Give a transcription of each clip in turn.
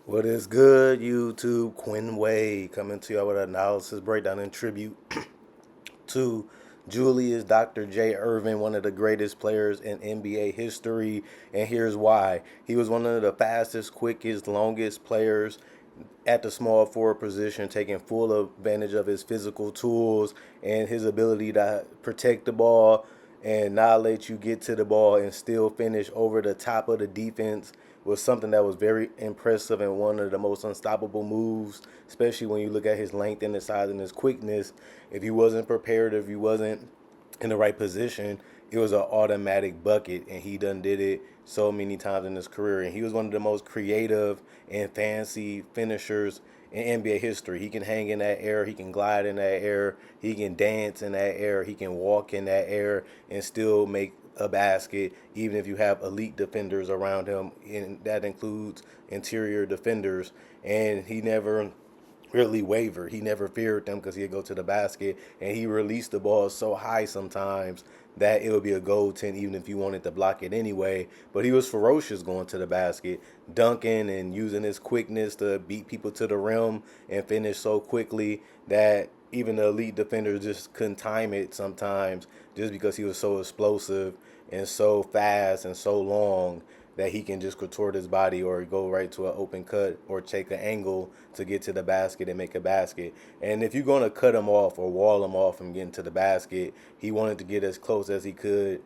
What is good, YouTube? Quinn Way coming to you with an analysis, breakdown, and tribute to Julius Dr. Erving, one of the greatest players in NBA history. And here's why. He was one of the fastest, quickest, longest players at the small forward position, taking full advantage of his physical tools and his ability to protect the ball and not let you get to the ball and still finish over the top of the defense was something that was very impressive and one of the most unstoppable moves, especially when you look at his length and his size and his quickness. If he wasn't prepared, if he wasn't in the right position, it was an automatic bucket, and he done did it so many times in his career. And he was one of the most creative and fancy finishers in NBA history. He can hang in that air, he can glide in that air, he can dance in that air, he can walk in that air and still make a basket, even if you have elite defenders around him, and that includes interior defenders. And he never really wavered. He never feared them because he'd go to the basket and he released the ball so high sometimes that it would be a goaltend even if you wanted to block it anyway. But he was ferocious going to the basket, dunking and using his quickness to beat people to the rim and finish so quickly that even the elite defenders just couldn't time it sometimes just because he was so explosive and so fast and so long that he can just contort his body or go right to an open cut or take an angle to get to the basket and make a basket. And if you're going to cut him off or wall him off from getting to the basket, he wanted to get as close as he could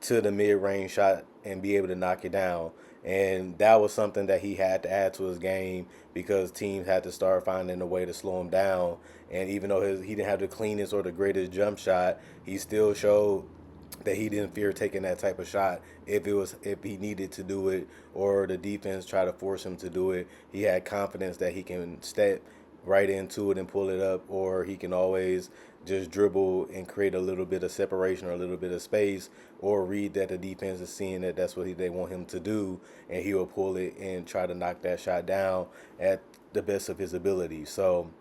to the mid-range shot and be able to knock it down. And that was something that he had to add to his game because teams had to start finding a way to slow him down. And even though he didn't have the cleanest or the greatest jump shot, he still showed that he didn't fear taking that type of shot if he needed to do it or the defense tried to force him to do it. He had confidence that he can step right into it and pull it up, or he can always just dribble and create a little bit of separation or a little bit of space, or read that the defense is seeing that that's what they want him to do, and he will pull it and try to knock that shot down at the best of his ability. So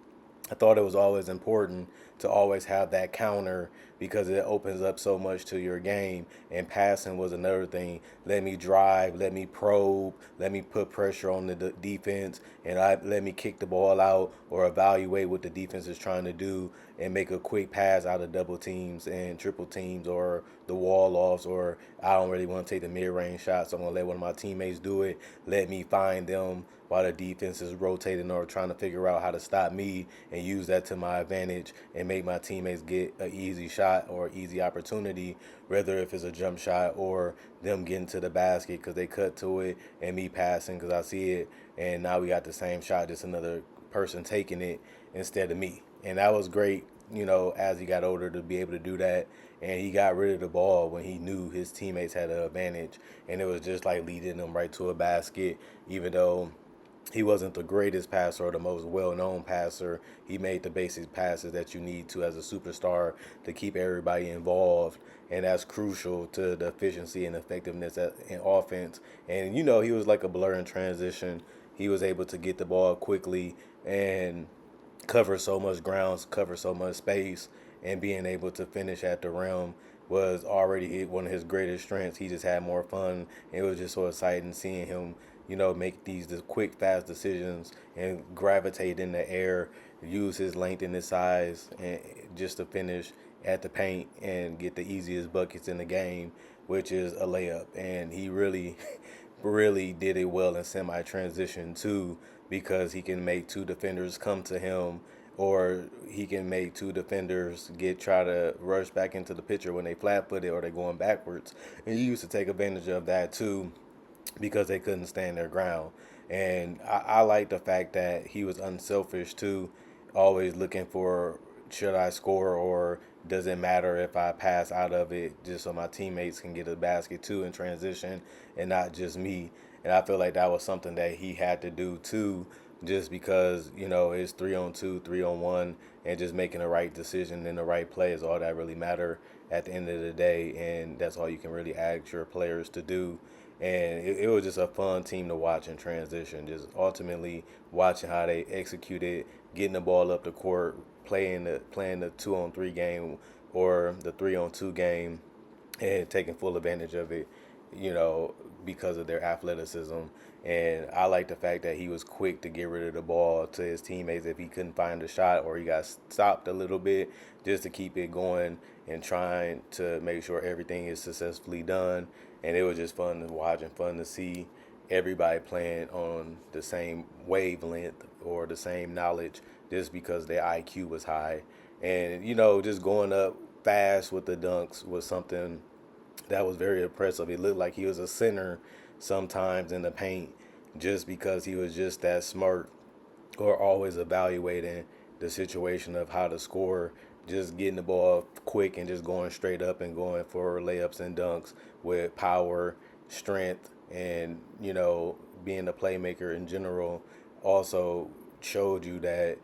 I thought it was always important to always have that counter because it opens up so much to your game. And passing was another thing. Let me drive, let me probe, let me put pressure on the defense, and let me kick the ball out or evaluate what the defense is trying to do and make a quick pass out of double teams and triple teams or the wall offs, or I don't really want to take the mid-range shot, so I'm going to let one of my teammates do it. Let me find them while the defense is rotating or trying to figure out how to stop me and use that to my advantage and make my teammates get an easy shot or easy opportunity, whether if it's a jump shot or them getting to the basket because they cut to it and me passing because I see it. And now we got the same shot, just another person taking it instead of me. And that was great, as he got older to be able to do that. And he got rid of the ball when he knew his teammates had an advantage. And it was just like leading them right to a basket, even though he wasn't the greatest passer or the most well-known passer. He made the basic passes that you need to as a superstar to keep everybody involved, and that's crucial to the efficiency and effectiveness in offense. And he was like a blur in transition. He was able to get the ball quickly and cover so much ground, cover so much space, and being able to finish at the rim was already one of his greatest strengths. He just had more fun. It was just so exciting seeing him, make these quick, fast decisions and gravitate in the air, use his length and his size, and just to finish at the paint and get the easiest buckets in the game, which is a layup. And he really, really did it well in semi-transition too, because he can make two defenders come to him, or he can make two defenders try to rush back into the picture when they flat-footed or they're going backwards. And he used to take advantage of that too because they couldn't stand their ground. And I like the fact that he was unselfish too, always looking for, should I score or does it matter if I pass out of it just so my teammates can get a basket too in transition and not just me. And I feel like that was something that he had to do too, just because, it's 3-on-2, 3-on-1, and just making the right decision in the right play is all that really matter at the end of the day. And that's all you can really ask your players to do. And it was just a fun team to watch in transition. Just ultimately watching how they executed, getting the ball up the court, playing the 2-on-3 game or the 3-on-2 game, and taking full advantage of it, you know, because of their athleticism And I like the fact that he was quick to get rid of the ball to his teammates if he couldn't find a shot or he got stopped a little bit, just to keep it going and trying to make sure everything is successfully done. And it was just fun to watch and fun to see everybody playing on the same wavelength or the same knowledge just because their IQ was high. And, just going up fast with the dunks was something that was very impressive. It looked like he was a center sometimes in the paint just because he was just that smart or always evaluating the situation of how to score, just getting the ball quick and just going straight up and going for layups and dunks with power, strength, and being a playmaker in general. Also showed you that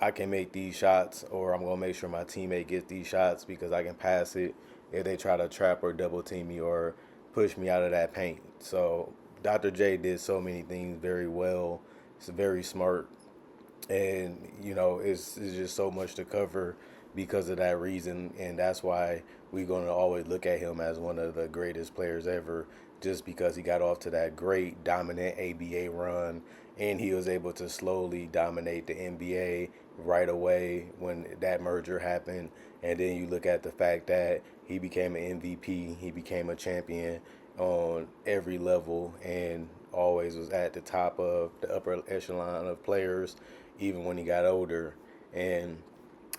I can make these shots, or I'm gonna make sure my teammate gets these shots because I can pass it if they try to trap or double team me or push me out of that paint. So Dr. J did so many things very well. It's very smart, and it's just so much to cover because of that reason, and that's why we're going to always look at him as one of the greatest players ever, just because he got off to that great dominant ABA run, and he was able to slowly dominate the NBA right away when that merger happened. And then you look at the fact that he became an MVP, he became a champion on every level, and always was at the top of the upper echelon of players, even when he got older. And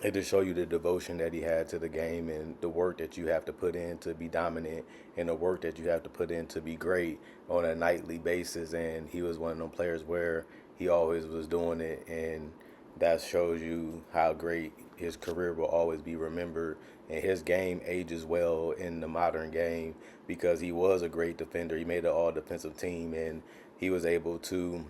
it just show you the devotion that he had to the game and the work that you have to put in to be dominant and the work that you have to put in to be great on a nightly basis. And he was one of them players where he always was doing it, and that shows you how great his career will always be remembered. And his game ages well in the modern game because he was a great defender. He made an all defensive team, and he was able to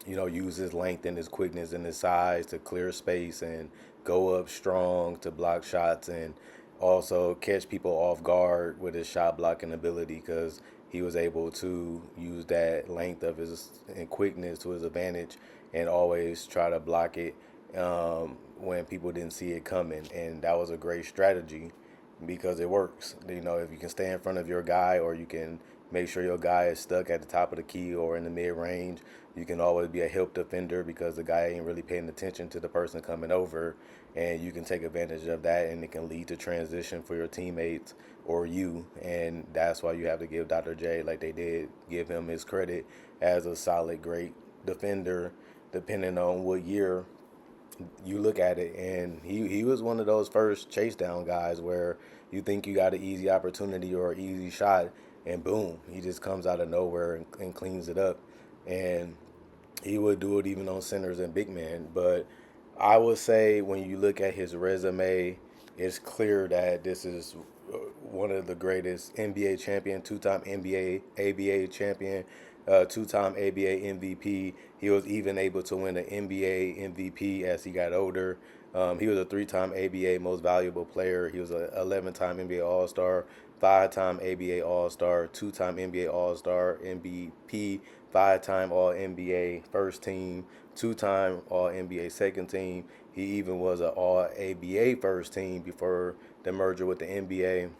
use his length and his quickness and his size to clear space and go up strong to block shots, and also catch people off guard with his shot blocking ability because he was able to use that length of his and quickness to his advantage and always try to block it when people didn't see it coming. And that was a great strategy because it works. If you can stay in front of your guy, or you can make sure your guy is stuck at the top of the key or in the mid range, you can always be a help defender because the guy ain't really paying attention to the person coming over, and you can take advantage of that, and it can lead to transition for your teammates or you. And that's why you have to give Dr. J, like they did, give him his credit as a solid, great defender, depending on what year you look at it. And he was one of those first chase down guys where you think you got an easy opportunity or an easy shot, and boom, he just comes out of nowhere and cleans it up. And he would do it even on centers and big men. But I would say when you look at his resume, it's clear that this is one of the greatest NBA champion, two-time NBA ABA champion, two-time ABA MVP. He was even able to win an NBA MVP as he got older. He was a three-time ABA Most Valuable Player. He was an 11-time NBA All-Star, five-time ABA All-Star, two-time NBA All-Star, MVP, five-time All-NBA First Team, two-time All-NBA Second Team. He even was an All-ABA First Team before the merger with the NBA.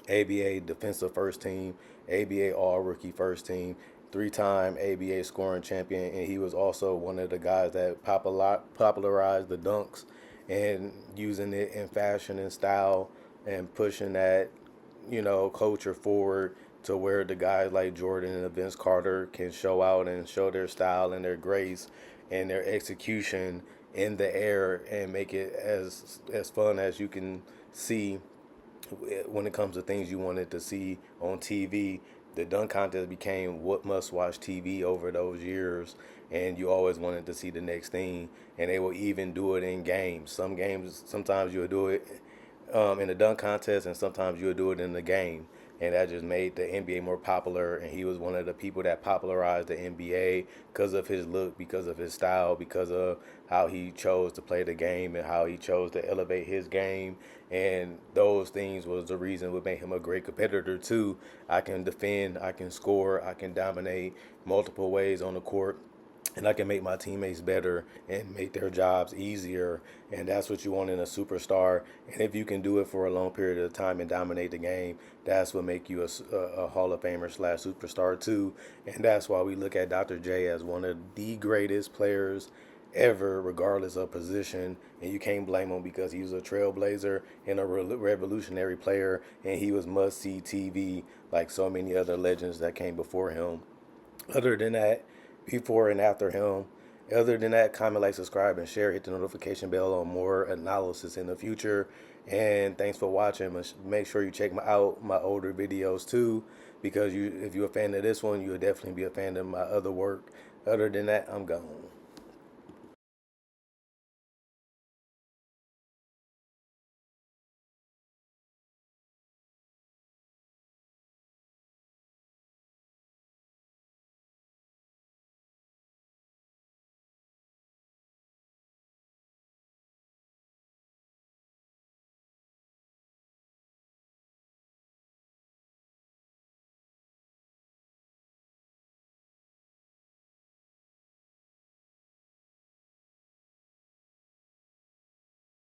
ABA Defensive First Team, ABA All-Rookie First Team, three-time ABA Scoring Champion, and he was also one of the guys that popularized the dunks and using it in fashion and style and pushing that, culture forward to where the guys like Jordan and Vince Carter can show out and show their style and their grace and their execution in the air and make it as fun as you can see when it comes to things you wanted to see on TV. The dunk contest became what must-watch TV over those years, and you always wanted to see the next thing. And they will even do it in games. Some games, sometimes you'll do it in the dunk contest, and sometimes you'll do it in the game. And that just made the NBA more popular. And he was one of the people that popularized the NBA because of his look, because of his style, because of how he chose to play the game and how he chose to elevate his game. And those things was the reason would make him a great competitor too. I can defend, I can score, I can dominate multiple ways on the court. and I can make my teammates better and make their jobs easier. And that's what you want in a superstar. And if you can do it for a long period of time and dominate the game, that's what make you a Hall of Famer slash superstar too. And that's why we look at Dr. J as one of the greatest players ever, regardless of position. And you can't blame him because he was a trailblazer and a revolutionary player, and he was must see TV like so many other legends that came before him. Other than that, before and after him. Other than that, comment, like, subscribe, and share. Hit the notification bell on more analysis in the future. And thanks for watching. Make sure you check out my older videos too, because if you're a fan of this one, you'll definitely be a fan of my other work. Other than that, I'm gone.